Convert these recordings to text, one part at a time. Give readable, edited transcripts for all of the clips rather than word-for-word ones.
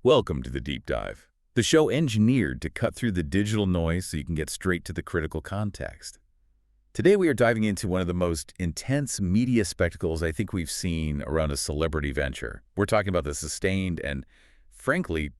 Welcome to the Deep Dive, the show engineered to cut through the digital noise so you can get straight to the critical context. Today we are diving into one of the most intense media spectacles I think we've seen around a celebrity venture. We're talking about the sustained and, frankly,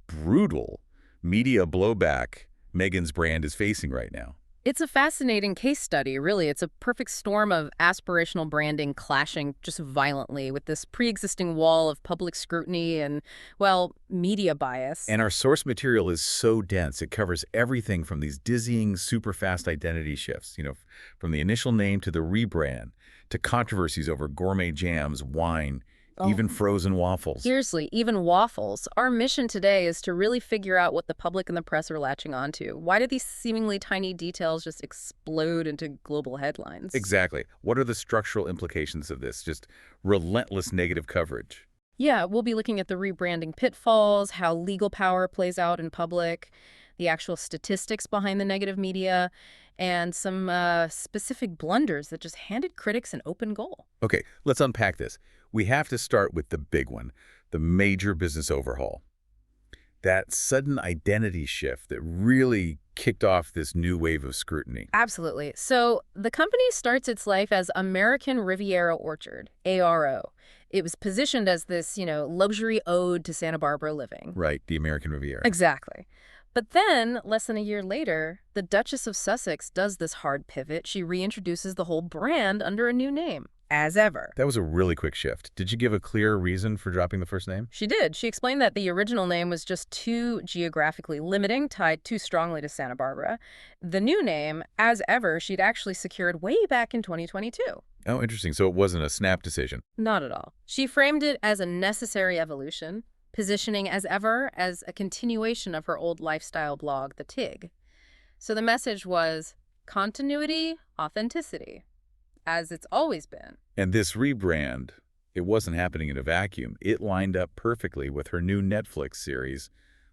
brutal media blowback Meghan's brand is facing right now. It's a fascinating case study, really. It's a perfect storm of aspirational branding clashing just violently with this pre-existing wall of public scrutiny and, well, media bias. And our source material is so dense, it covers everything from these dizzying, super-fast identity shifts, from the initial name to the rebrand, to controversies over gourmet jams, wine, even frozen waffles. Seriously, even waffles. Our mission today is to really figure out what the public and the press are latching onto. Why do these seemingly tiny details just explode into global headlines? Exactly. What are the structural implications of this? Just relentless negative coverage. Yeah, we'll be looking at the rebranding pitfalls, how legal power plays out in public, the actual statistics behind the negative media, and some specific blunders that just handed critics an open goal. Okay, let's unpack this. We have to start with the big one, the major business overhaul. That sudden identity shift that really kicked off this new wave of scrutiny. Absolutely. So the company starts its life as American Riviera Orchard, ARO. It was positioned as this, luxury ode to Santa Barbara living. Right, the American Riviera. Exactly. But then, less than a year later, the Duchess of Sussex does this hard pivot. She reintroduces the whole brand under a new name, as ever. That was a really quick shift. Did you give a clear reason for dropping the first name? She did. She explained that the original name was just too geographically limiting, tied too strongly to Santa Barbara. The new name, as ever, she'd actually secured way back in 2022. Oh, interesting. So it wasn't a snap decision. Not at all. She framed it as a necessary evolution, positioning as ever as a continuation of her old lifestyle blog, The Tig. So the message was continuity, authenticity, as it's always been. And this rebrand, it wasn't happening in a vacuum. It lined up perfectly with her new Netflix series,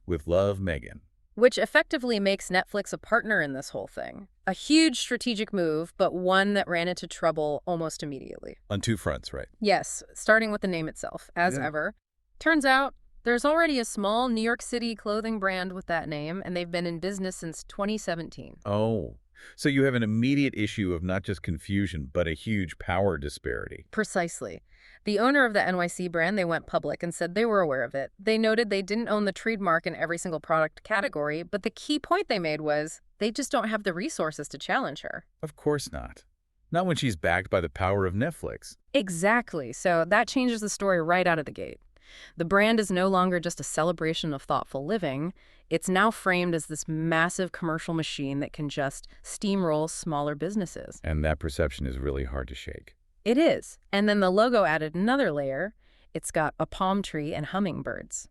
With Love, Meghan. Which effectively makes Netflix a partner in this whole thing. A huge strategic move, but one that ran into trouble almost immediately. On two fronts, right? Yes, starting with the name itself, as ever. Turns out, there's already a small New York City clothing brand with that name, and they've been in business since 2017. Oh, so you have an immediate issue of not just confusion, but a huge power disparity. Precisely. The owner of the NYC brand, they went public and said they were aware of it. They noted they didn't own the trademark in every single product category, but the key point they made was they just don't have the resources to challenge her. Of course not. Not when she's backed by the power of Netflix. Exactly. So that changes the story right out of the gate. The brand is no longer just a celebration of thoughtful living. It's now framed as this massive commercial machine that can just steamroll smaller businesses. And that perception is really hard to shake. It is. And then the logo added another layer. It's got a palm tree and hummingbirds.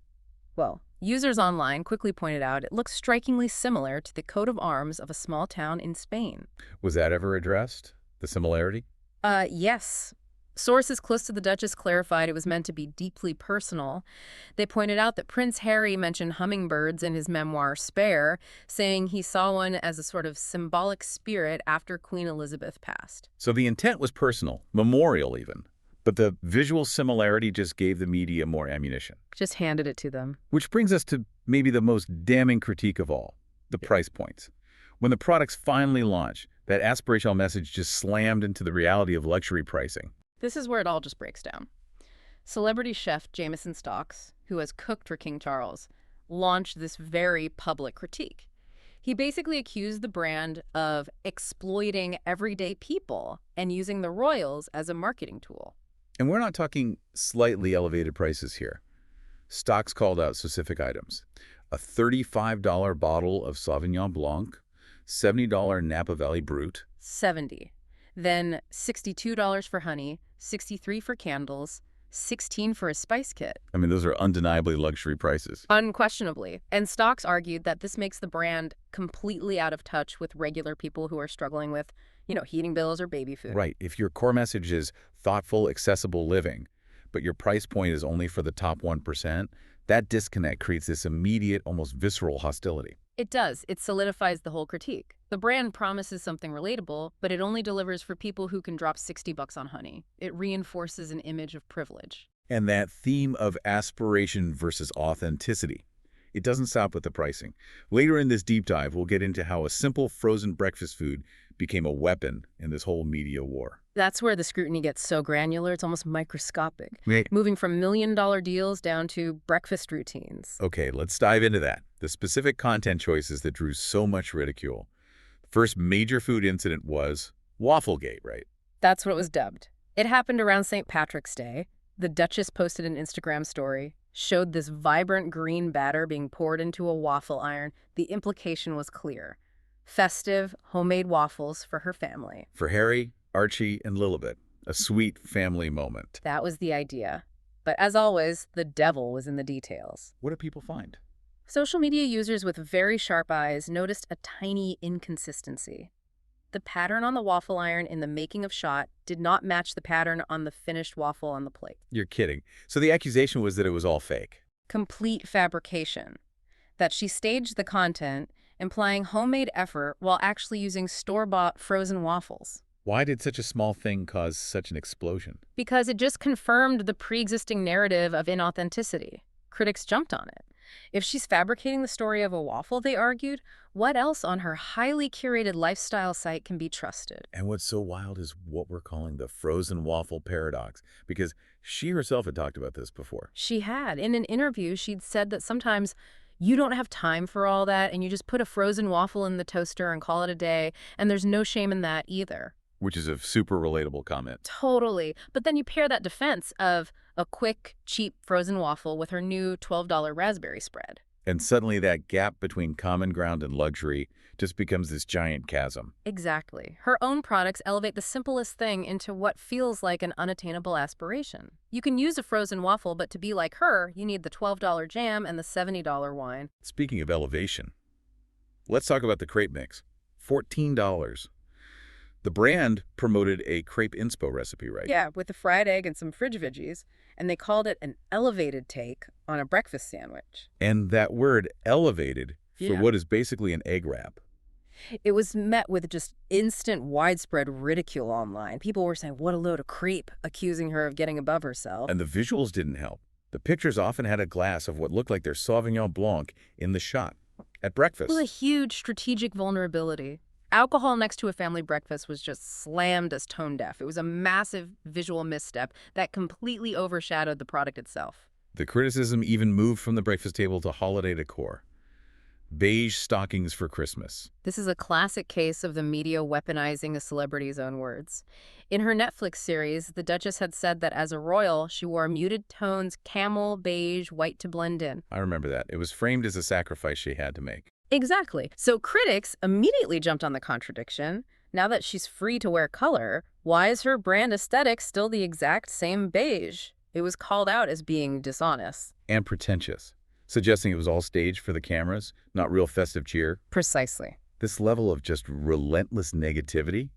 Well, users online quickly pointed out it looks strikingly similar to the coat of arms of a small town in Spain. Was that ever addressed, the similarity? Yes. Sources close to the Duchess clarified it was meant to be deeply personal. They pointed out that Prince Harry mentioned hummingbirds in his memoir, Spare, saying he saw one as a sort of symbolic spirit after Queen Elizabeth passed. So the intent was personal, memorial even. But the visual similarity just gave the media more ammunition. Just handed it to them. Which brings us to maybe the most damning critique of all, the price points. When the products finally launched, that aspirational message just slammed into the reality of luxury pricing. This is where it all just breaks down. Celebrity chef Jameson Stocks, who has cooked for King Charles, launched this very public critique. He basically accused the brand of exploiting everyday people and using the royals as a marketing tool. And we're not talking slightly elevated prices here. Stocks called out specific items. A $35 bottle of Sauvignon Blanc, $70 Napa Valley Brut. 70. Then $62 for honey, $63 for candles, $16 for a spice kit. I mean, those are undeniably luxury prices. Unquestionably. And Stocks argued that this makes the brand completely out of touch with regular people who are struggling with, heating bills or baby food. Right. If your core message is thoughtful, accessible living, but your price point is only for the top 1%, that disconnect creates this immediate, almost visceral hostility. It does. It solidifies the whole critique. The brand promises something relatable, but it only delivers for people who can drop $60 on honey. It reinforces an image of privilege. And that theme of aspiration versus authenticity. It doesn't stop with the pricing. Later in this deep dive, we'll get into how a simple frozen breakfast food became a weapon in this whole media war. That's where the scrutiny gets so granular, it's almost microscopic, Right. moving from million-dollar deals down to breakfast routines. Okay, let's dive into that. The specific content choices that drew so much ridicule. The first major food incident was Wafflegate, right? That's what it was dubbed. It happened around St. Patrick's Day. The Duchess posted an Instagram story, showed this vibrant green batter being poured into a waffle iron. The implication was clear. Festive, homemade waffles for her family. For Harry, Archie, and Lilibet, a sweet family moment. That was the idea. But as always, the devil was in the details. What do people find? Social media users with very sharp eyes noticed a tiny inconsistency. The pattern on the waffle iron in the making of shot did not match the pattern on the finished waffle on the plate. You're kidding. So the accusation was that it was all fake. Complete fabrication. That she staged the content, implying homemade effort while actually using store-bought frozen waffles. Why did such a small thing cause such an explosion? Because it just confirmed the pre-existing narrative of inauthenticity. Critics jumped on it. If she's fabricating the story of a waffle, they argued, what else on her highly curated lifestyle site can be trusted? And what's so wild is what we're calling the frozen waffle paradox, because she herself had talked about this before. She had. In an interview, she'd said that sometimes you don't have time for all that, and you just put a frozen waffle in the toaster and call it a day, and there's no shame in that either. Which is a super relatable comment. Totally. But then you pair that defense of a quick, cheap frozen waffle with her new $12 raspberry spread. And suddenly that gap between common ground and luxury just becomes this giant chasm. Exactly. Her own products elevate the simplest thing into what feels like an unattainable aspiration. You can use a frozen waffle, but to be like her, you need the $12 jam and the $70 wine. Speaking of elevation, let's talk about the crepe mix. $14. The brand promoted a crepe inspo recipe, right? Yeah, with a fried egg and some fridge veggies, and they called it an elevated take on a breakfast sandwich. And that word elevated for Yeah. what is basically an egg wrap. It was met with just instant widespread ridicule online. People were saying, what a load of creep, accusing her of getting above herself. And the visuals didn't help. The pictures often had a glass of what looked like their Sauvignon Blanc in the shot at breakfast. It was a huge strategic vulnerability. Alcohol next to a family breakfast was just slammed as tone deaf. It was a massive visual misstep that completely overshadowed the product itself. The criticism even moved from the breakfast table to holiday decor. Beige stockings for Christmas. This is a classic case of the media weaponizing a celebrity's own words. In her Netflix series, the Duchess had said that as a royal, she wore muted tones, camel, beige, white to blend in. I remember that. It was framed as a sacrifice she had to make. Exactly. So critics immediately jumped on the contradiction. Now that she's free to wear color, why is her brand aesthetic still the exact same beige? It was called out as being dishonest. And pretentious, suggesting it was all staged for the cameras, not real festive cheer. Precisely. This level of just relentless negativity,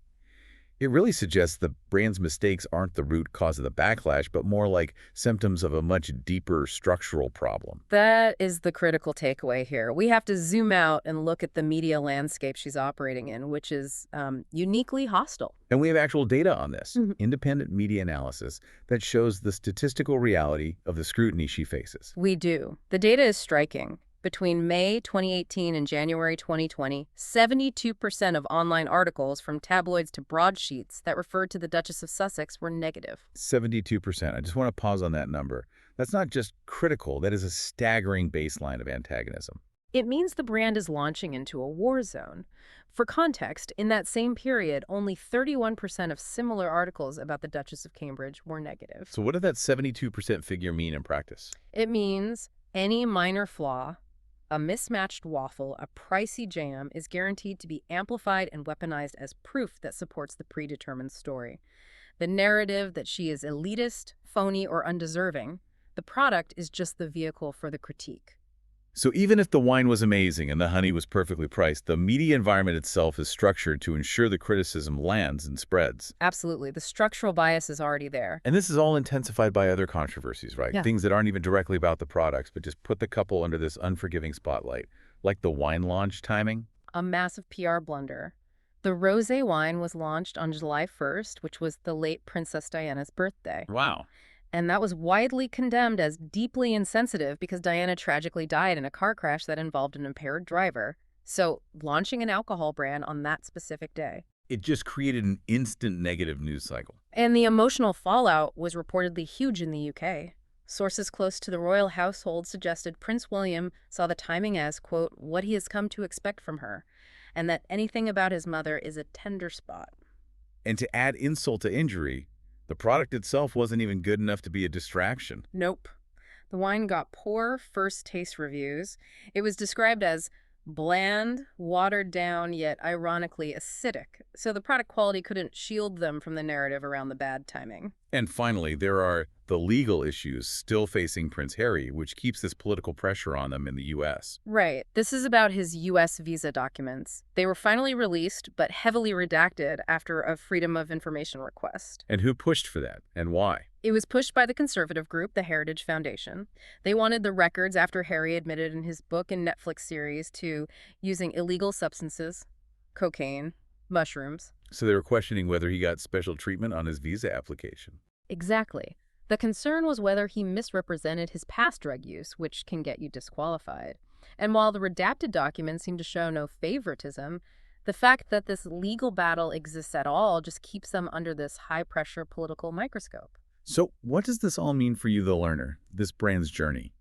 it really suggests the brand's mistakes aren't the root cause of the backlash, but more like symptoms of a much deeper structural problem. That is the critical takeaway here. We have to zoom out and look at the media landscape she's operating in, which is uniquely hostile. And we have actual data on this, independent media analysis that shows the statistical reality of the scrutiny she faces. We do. The data is striking. Between May 2018 and January 2020, 72% of online articles from tabloids to broadsheets that referred to the Duchess of Sussex were negative. 72%. I just want to pause on that number. That's not just critical. That is a staggering baseline of antagonism. It means the brand is launching into a war zone. For context, in that same period, only 31% of similar articles about the Duchess of Cambridge were negative. So what did that 72% figure mean in practice? It means any minor flaw, a mismatched waffle, a pricey jam, is guaranteed to be amplified and weaponized as proof that supports the predetermined story. The narrative that she is elitist, phony, or undeserving, the product is just the vehicle for the critique. So even if the wine was amazing and the honey was perfectly priced, the media environment itself is structured to ensure the criticism lands and spreads. Absolutely. The structural bias is already there. And this is all intensified by other controversies, right? Yeah. Things that aren't even directly about the products, but just put the couple under this unforgiving spotlight, like the wine launch timing. A massive PR blunder. The rosé wine was launched on July 1st, which was the late Princess Diana's birthday. Wow. And that was widely condemned as deeply insensitive because Diana tragically died in a car crash that involved an impaired driver. So, launching an alcohol brand on that specific day. It just created an instant negative news cycle. And the emotional fallout was reportedly huge in the UK. Sources close to the royal household suggested Prince William saw the timing as, quote, what he has come to expect from her, and that anything about his mother is a tender spot. And to add insult to injury, the product itself wasn't even good enough to be a distraction. Nope. The wine got poor first taste reviews. It was described as bland, watered down, yet ironically acidic. So the product quality couldn't shield them from the narrative around the bad timing. And finally, there are the legal issues still facing Prince Harry, which keeps this political pressure on them in the U.S. Right. This is about his U.S. visa documents. They were finally released, but heavily redacted after a Freedom of Information request. And who pushed for that, and why? It was pushed by the conservative group, the Heritage Foundation. They wanted the records after Harry admitted in his book and Netflix series to using illegal substances, cocaine, mushrooms. So they were questioning whether he got special treatment on his visa application. Exactly. The concern was whether he misrepresented his past drug use, which can get you disqualified. And while the redacted documents seem to show no favoritism, the fact that this legal battle exists at all just keeps them under this high-pressure political microscope. So what does this all mean for you, the learner, this brand's journey?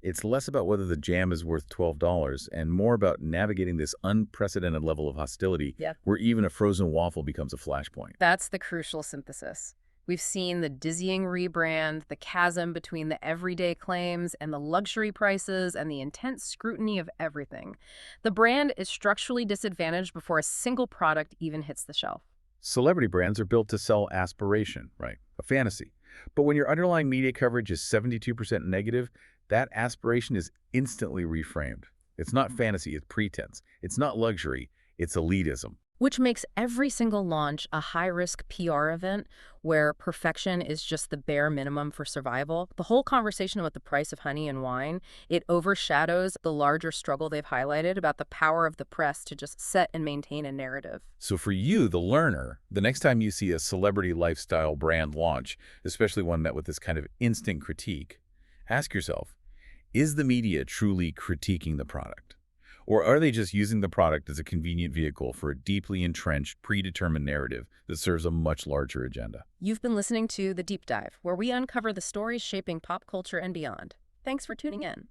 It's less about whether the jam is worth $12 and more about navigating this unprecedented level of hostility where even a frozen waffle becomes a flashpoint. That's the crucial synthesis. We've seen the dizzying rebrand, the chasm between the everyday claims and the luxury prices, and the intense scrutiny of everything. The brand is structurally disadvantaged before a single product even hits the shelf. Celebrity brands are built to sell aspiration, right? A fantasy. But when your underlying media coverage is 72% negative, that aspiration is instantly reframed. It's not fantasy, it's pretense. It's not luxury, it's elitism. Which makes every single launch a high-risk PR event where perfection is just the bare minimum for survival. The whole conversation about the price of honey and wine, it overshadows the larger struggle they've highlighted about the power of the press to just set and maintain a narrative. So for you, the learner, the next time you see a celebrity lifestyle brand launch, especially one met with this kind of instant critique, ask yourself, is the media truly critiquing the product? Or are they just using the product as a convenient vehicle for a deeply entrenched, predetermined narrative that serves a much larger agenda? You've been listening to The Deep Dive, where we uncover the stories shaping pop culture and beyond. Thanks for tuning in.